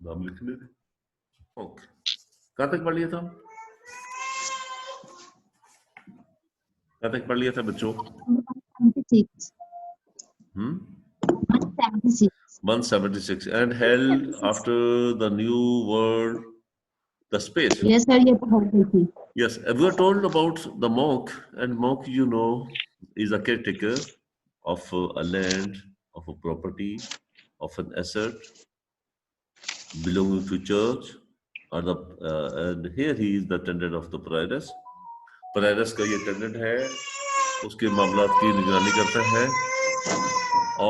नाम लिखने दे। ओके, कहाँ तक पढ़ लिया था? कहाँ तक पढ़ लिया था बच्चों? 176. 176. 176 and held after the new world the space. Yes, sir. ये तो हो गई थी. Yes, we are told about the monk, and monk, you know, is a caretaker of a land, of a property, of an asset belonging to church, or the and here he is the attendant of the prioress. Prioress का ये attendant है, उसके मामलात की निगरानी करता है,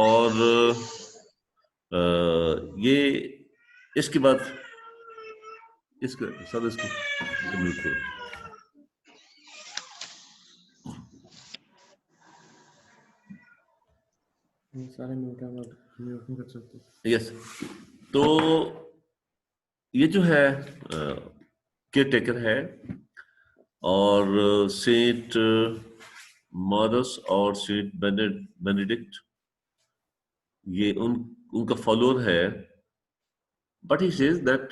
और ये इसके बाद इसका सब इसको म्यूट करो। सारे म्यूट नहीं कर सकते। यस, तो ये जो है केयर टेकर है, और सेंट मॉरस और सेंट बेनेडिक्ट ये उनका फॉलोअर है, but he says that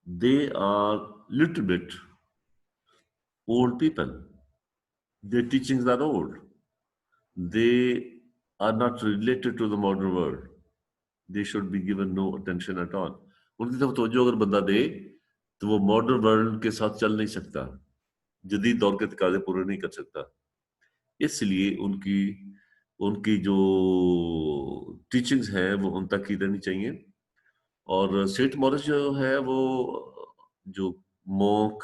they are little bit old people, their teachings are old, they are not related to the modern world, they should be given no attention at all. उनकी तरफ तवज्जो अगर बंदा दे तो वो modern world के साथ चल नहीं सकता, जदीद दौर के तकाजे पूरे नहीं कर सकता। इसलिए उनकी जो टीचिंग्स हैं वो उन तक ही रहनी चाहिए। और सेंट मॉरिस जो है, वो जो मॉन्क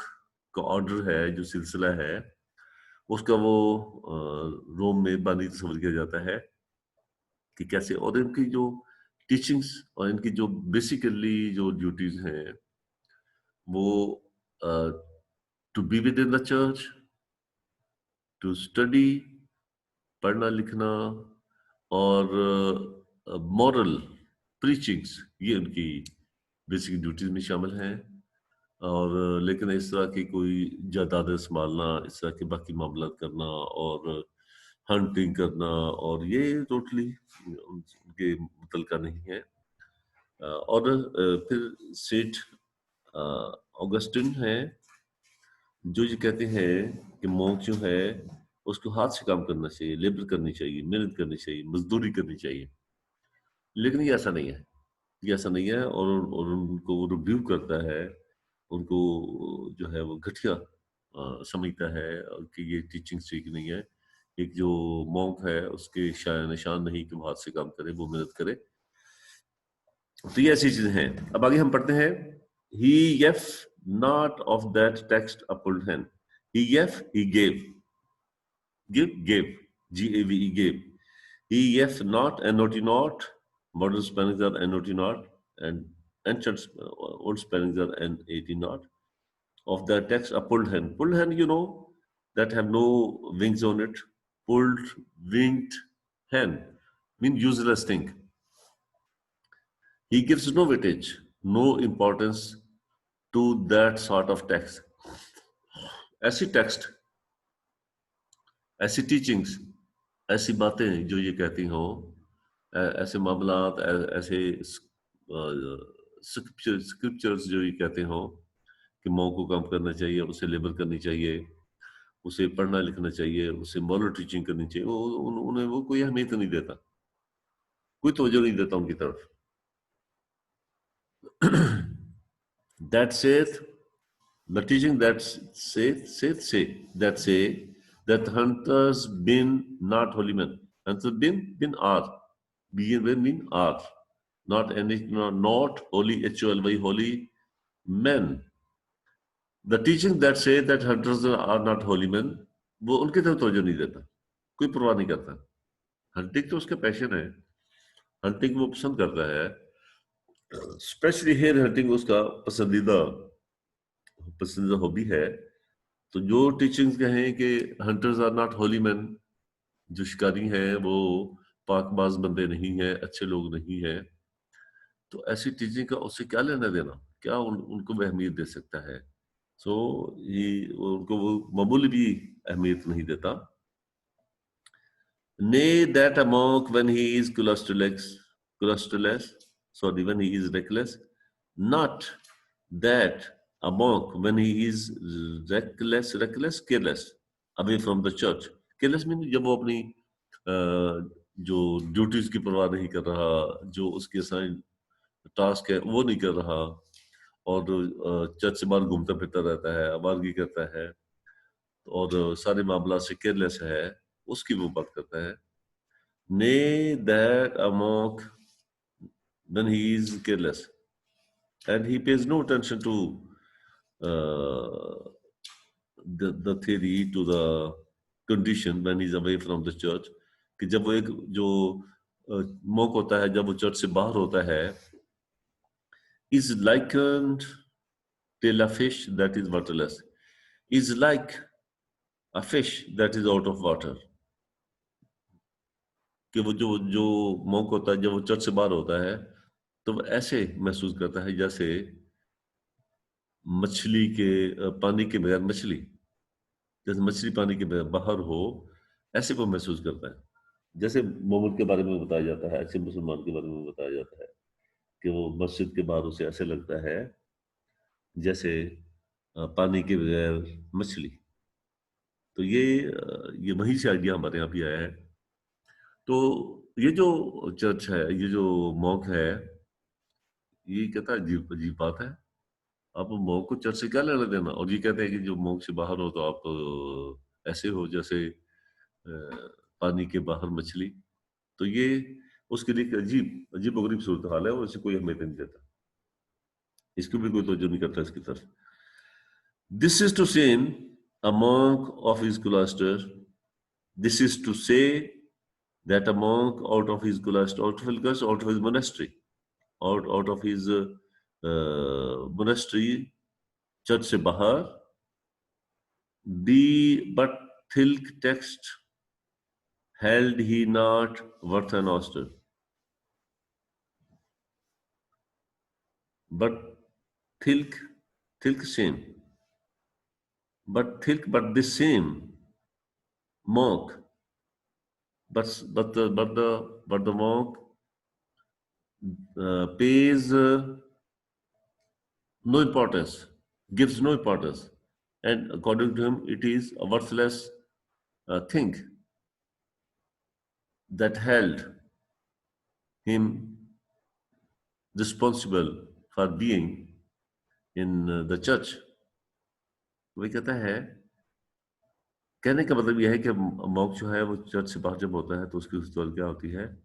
का ऑर्डर है, जो सिलसिला है, उसका वो रोम में बानी तस्वर किया जाता है कि कैसे, और इनकी जो टीचिंग्स और इनकी जो बेसिकली जो ड्यूटीज हैं वो to be within the church, to study, पढ़ना लिखना, और मॉरल प्रीचिंग्स, ये उनकी बेसिक ड्यूटीज में शामिल हैं। और लेकिन इस तरह की कोई जायदादें संभालना, इस तरह के बाकी मामला करना और हंटिंग करना, और ये टोटली उनके मुतलका नहीं है। और फिर सेंट ऑगस्टिन है जो ये कहते हैं कि मॉन्क जो है उसको हाथ से काम करना चाहिए, लेबर करनी चाहिए, मेहनत करनी चाहिए, मजदूरी करनी चाहिए। लेकिन ये ऐसा नहीं है, ये ऐसा नहीं है, और उनको रिव्यू करता है, उनको जो है वो घटिया समझता है कि ये टीचिंग ठीक नहीं है। एक जो मॉन्क है उसके शान निशान नहीं कि वो हाथ से काम करे, वो मेहनत करे। तो ये ऐसी चीजें हैं। अब आगे हम पढ़ते हैं। He yef not of that text uphold hand. He yef, he gave. Gave. G-A-V-E, gave. He yef not and not not. Modern spellings are and not, and ancient old spellings are and not. Of the text, a pulled hand. Pulled hand, you know, that have no wings on it. Pulled, winged hand mean useless thing. He gives no weightage, no importance to that sort of text. ऐसी text, ऐसी teachings, ऐसी बातें जो ये कहती हो, ऐसे मामलात, ऐसे स्क्रिप्चर्स जो ये कहते हो कि मॉन्क को काम करना चाहिए, उसे लेबर करनी चाहिए, उसे पढ़ना लिखना चाहिए, उसे मॉरल टीचिंग करनी चाहिए, उन्हें वो कोई अहमियत नहीं देता, कोई तवज्जो नहीं देता उनकी तरफ। That saith, the teaching that say that hunters been not holy men. Hunters been are. Mean are. Not any, not holy, H-O-L-Y, holy men. The teaching that say that hunters are not holy men, वो उनके तरफ तवज्जो नहीं देता, कोई परवाह नहीं करता। हंटिंग तो उसका पैशन है, हंटिंग वो पसंद करता है, स्पेशली हेयर हंटिंग उसका पसंदीदा हॉबी है। तो जो टीचिंग्स कहें कि hunters are not holy man, जो शिकारी हैं वो पाकबाज बंदे नहीं हैं, अच्छे लोग नहीं हैं, तो ऐसी टीचिंग का उससे क्या लेना देना, क्या उनको वो अहमियत दे सकता है? सो उनको वो मामूली भी अहमियत नहीं देता। Nay, that a monk when he is clusterless, when he is reckless, not that a monk when he is careless away from the church. Careless means जब वो अपनी जो ड्यूटीज की परवाह नहीं कर रहा, जो उसके साइन टास्क है वो नहीं कर रहा, और चर्च से बाहर घूमता फिरता रहता है, आवारगी करता है, और सारे मामला से केयरलेस है, उसकी वो बात करता है. Nay, that a monk when he is careless and he pays no attention to uh, the theory, to the condition when he's away from the church, कि जब वो एक जो monk होता है, जब वो चर्च से बाहर होता है, is likened till a fish that is waterless, is like a fish that is out of water. कि वो जो जो monk होता है, जब वो चर्च से बाहर होता है, तो वो ऐसे महसूस करता है जैसे मछली के पानी के बगैर मछली, जैसे मछली पानी के बगैर बाहर हो, ऐसे वो महसूस करता है. जैसे मोहम्मद के बारे में बताया जाता है, ऐसे मुसलमान के बारे में बताया जाता है कि वो मस्जिद के बाहर उसे ऐसे लगता है जैसे पानी के बगैर मछली. तो ये वहीं से आइडिया हमारे यहाँ भी आया है. तो ये जो चर्च है, ये जो मॉन्क है, ये कहता है अजीब अजीब बात है, आप मॉन्क को चर्च से क्या लेना देना. और ये कहते हैं कि जो मॉन्क से बाहर हो तो आप ऐसे हो जैसे पानी के बाहर मछली. तो ये उसके लिए एक अजीब अजीब गरीब सूरत हाल है, और इसे कोई अहमियत नहीं देता, इसको भी कोई तवज्जो नहीं करता इसकी तरफ. दिस इज टू से a monk of his cloister. This is to say that a monk out of his cloister, out of his monastery, out of his monastery, church से बाहर, the but thilk text held he not worth an oyster. But thilk same. But this same monk, but the monk pays no importance, gives no importance, and according to him, it is a worthless thing that held him responsible for being in the church. वही कहता है, कहने का मतलब यह है कि monk जो है वो चर्च से बाहर जब होता है तो उसकी उस क्या होती है,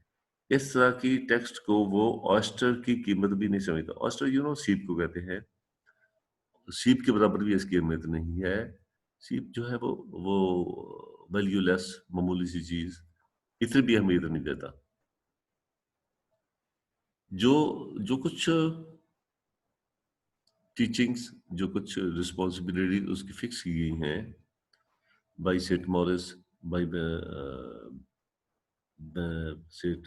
इस तरह की टेक्स्ट को वो ऑयस्टर की कीमत भी नहीं समझता. ऑयस्टर सीप को कहते हैं, सीप के बराबर भी इसकी अहमियत नहीं है. सीप जो है वो वैल्यूलेस, मामूली सी चीज, इतनी भी अहमियत नहीं देता. जो कुछ टीचिंग्स, जो कुछ रिस्पॉन्सिबिलिटी उसकी फिक्स की गई हैं by Saint Maurice, by Saint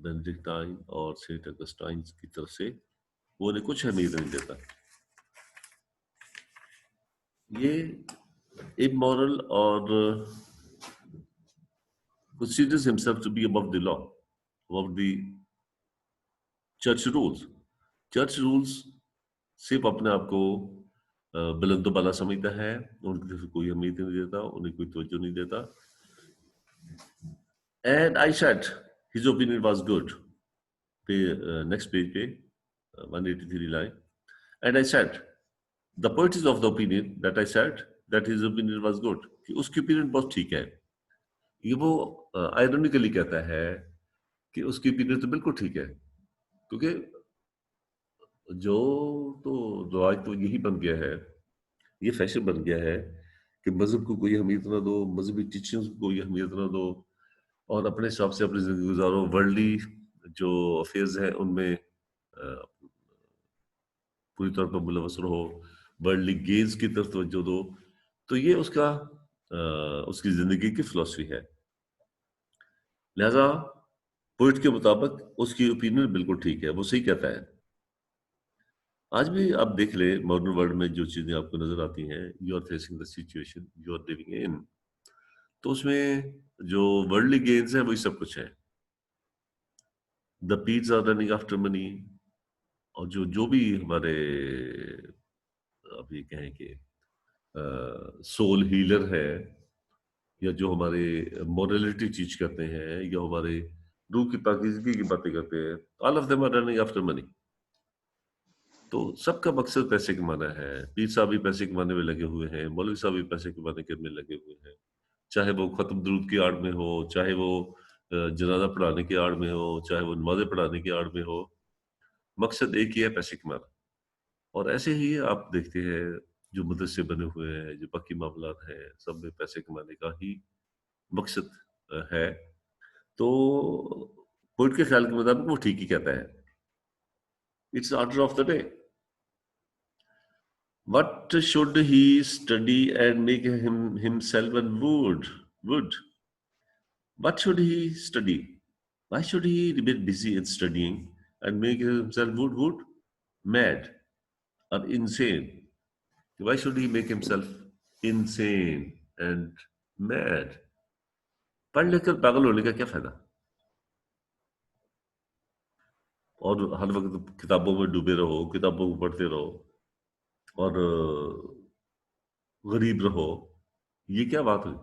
Benedictine और सेंट अगस्टाइन की तरफ से, वो उन्हें कुछ अहमियत नहीं देता. ये immoral और considers himself to be above the law, above the church rules. Church rules सिर्फ अपने आप को बुलंदो बाला समझता है, उनकी तरफ कोई अहमियत नहीं देता, उन्हें कोई तवज्जो नहीं देता. And I said his opinion was good. Next page पे 183 line. And I said the point is of the opinion that I said that his opinion was good, कि उसकी opinion बहुत ठीक है. ये वो आयरनिकली कहता है कि उसकी opinion तो बिल्कुल ठीक है, क्योंकि जो तो रवाज तो यही बन गया है, ये फैशन बन गया है कि मजहब को कोई अहमियत ना दो, मजहबी टीचिंग्स को कोई अहमियत ना दो, और अपने हिसाब से अपनी जिंदगी गुजारो, वर्ल्डली जो अफेयर्स हैं उनमें पूरी तौर पर मुलवस रहो, वर्ल्डली गेन्स की तरफ तवज्जो दो. तो ये उसकी जिंदगी की फिलॉसफी है. लिहाजा पोइट के मुताबिक उसकी ओपिनियन बिल्कुल ठीक है, वो सही कहता है. आज भी आप देख ले मॉडर्न वर्ल्ड में जो चीजें आपको नजर आती हैं, you are facing the situation you are living in, तो उसमें जो वर्ल्डली गेन्स है वही सब कुछ है. The priests are running after money, और जो जो भी हमारे अभी कहें कि सोल हीलर है, या जो हमारे मोरलिटी टीच करते हैं, या हमारे रूह की पाकीज़गी की बातें करते हैं, all of them are running after money. तो सबका मकसद पैसे कमाना है। पीर साहब भी पैसे कमाने में लगे हुए हैं, मौलवी साहब भी पैसे कमाने के में लगे हुए हैं। चाहे वो खत्म दुरूद की आड़ में हो, चाहे वो जनाजा पढ़ाने की आड़ में हो, चाहे वो नमाज़ें पढ़ाने की आड़ में हो, मकसद एक ही है, पैसे कमाना। और ऐसे ही आप देखते हैं जो मदरसे बने हुए हैं, जो बाकी मामलात हैं, सब में पैसे कमाने का ही मकसद है। तो पोइट के ख्याल के मुताबिक वो ठीक ही कहता है। It's order of the day. What should he study and make himself a wood? Wood. What should he study? Why should he be busy in studying and make himself wood? Mad or insane? Why should he make himself insane and mad? पढ़ लिख कर पागल होने का क्या फायदा? और हर वक्त किताबों में डूबे रहो, किताबों को पढ़ते रहो और गरीब रहो, ये क्या बात हुई?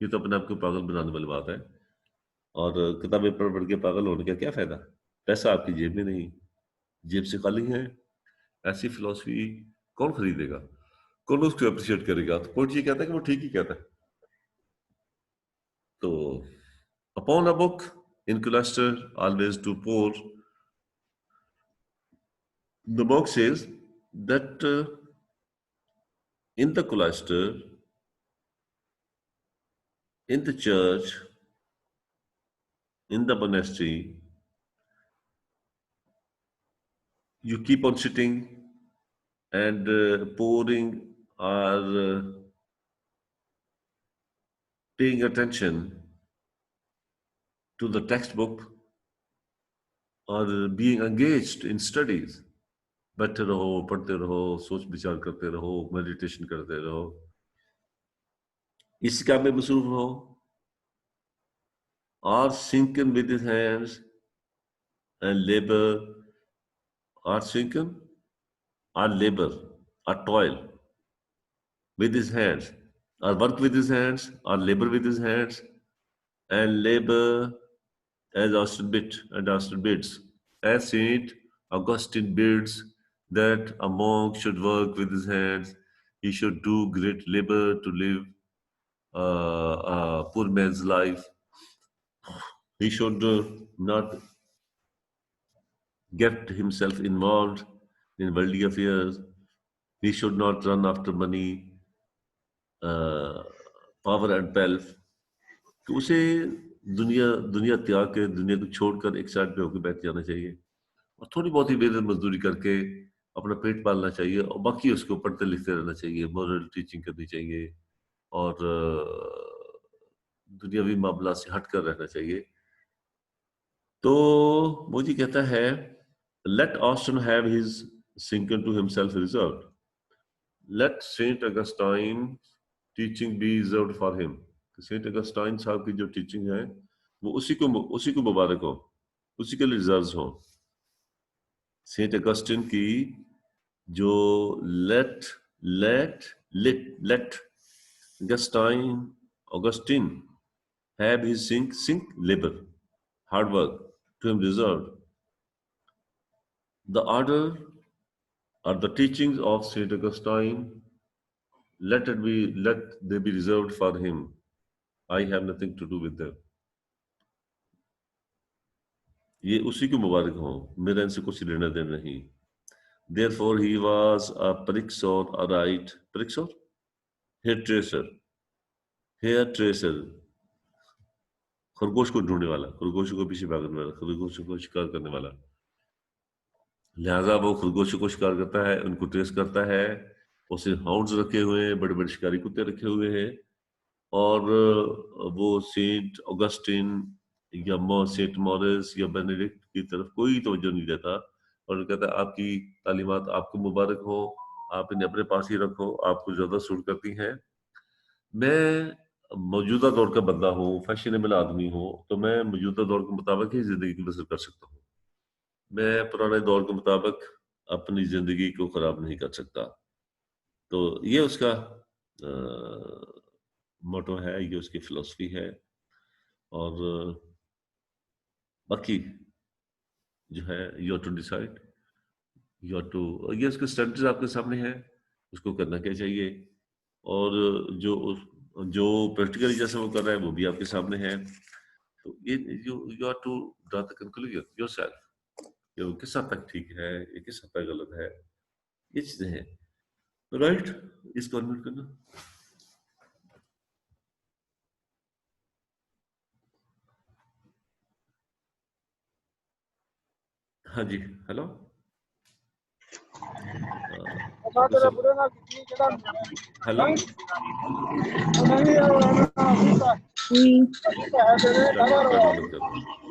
ये तो अपने आप को पागल बनाने वाली बात है। और किताबें पढ़ पढ़ के पागल होने का क्या फायदा? पैसा आपकी जेब में नहीं, जेब से खाली है। ऐसी फिलॉसफी कौन खरीदेगा? कौन उसको अप्रिशिएट करेगा? तो कोई ये कहता है कि वो ठीक ही कहता है। तो upon a book in cloister always to pour, the book says that in the cloister, in the church, in the monastery, you keep on sitting and pouring or paying attention to the textbook or being engaged in studies. बैठे रहो, पढ़ते रहो, सोच विचार करते रहो, meditation करते रहो, इस काम में मसरूफ रहो। or sinking with his hands and labor, or sinking or labor or toil with his hands, or work with his hands, or labor with his hands, and labor as Austin bids, as Saint Augustine bids that a monk should work with his hands, he should do great labor to live a poor man's life. He should not get himself involved in worldly affairs. He should not run after money, power and wealth. तो उसे दुनिया त्याग के, दुनिया को छोड़कर एक side पे होकर बैठ जाना चाहिए और थोड़ी बहुत ही मेहनत मजदूरी करके अपना पेट पालना चाहिए और बाकी उसको पढ़ते लिखते रहना चाहिए, मॉरल टीचिंग करनी चाहिए और दुनियावी मामला से हटकर रहना चाहिए। तो मोदी कहता है, let Austin have his sinking to himself reserved. Let Saint Augustine teaching be reserved for him. Saint Augustine साहब की जो टीचिंग है वो उसी को मुबारक हो, उसी के लिए रिजर्व हो। सेंट अगस्टिन की जो let Augustine have his sink labor, hard work to him reserved. The order or the teachings of Saint Augustine, let they be reserved for him. I have nothing to do with them. ये उसी को मुबारक हो, मेरा इनसे कुछ लेना देना नहीं। Therefore he was a Pryxor, a right Pryxor, hair tracer, खरगोश को ढूंढने वाला, खरगोशों को पीछे भागने वाला, खरगोशों को शिकार करने वाला। लिहाजा वो खरगोशों को शिकार करता है, उनको ट्रेस करता है। उसे हाउंड्स रखे हुए हैं, बड़े बड़े शिकारी कुत्ते रखे हुए हैं और वो सेंट ऑगस्टिन या सेंट मॉरिस या बेनेडिक्ट की तरफ कोई तवज्जो नहीं देता और कहता है आपकी तालीमात आपको मुबारक हो, आप इन्हें अपने पास ही रखो, आपको ज्यादा सूट करती हैं। मैं मौजूदा दौर का बंदा हूँ, फैशनेबल आदमी हूँ, तो मैं मौजूदा दौर के मुताबिक ही जिंदगी की बसर कर सकता हूँ। मैं पुराने दौर के मुताबिक अपनी जिंदगी को खराब नहीं कर सकता। तो ये उसका मोटो है, ये उसकी फिलॉसफी है। और बाकी जो है you to decide, you to, ये उसके स्ट्रेटजीज आपके सामने है, उसको करना क्या चाहिए। और जो प्रैक्टिकली जैसे वो कर रहा है वो भी आपके सामने है। तो ये you are to draw the conclusion yourself, ये किस हद तक ठीक है, ये किस हद तक गलत है, ये चीजें हैं। राइट, इसको अनम्यूट करना। हाँ जी, हेलो। हेलो, जी। कर दो।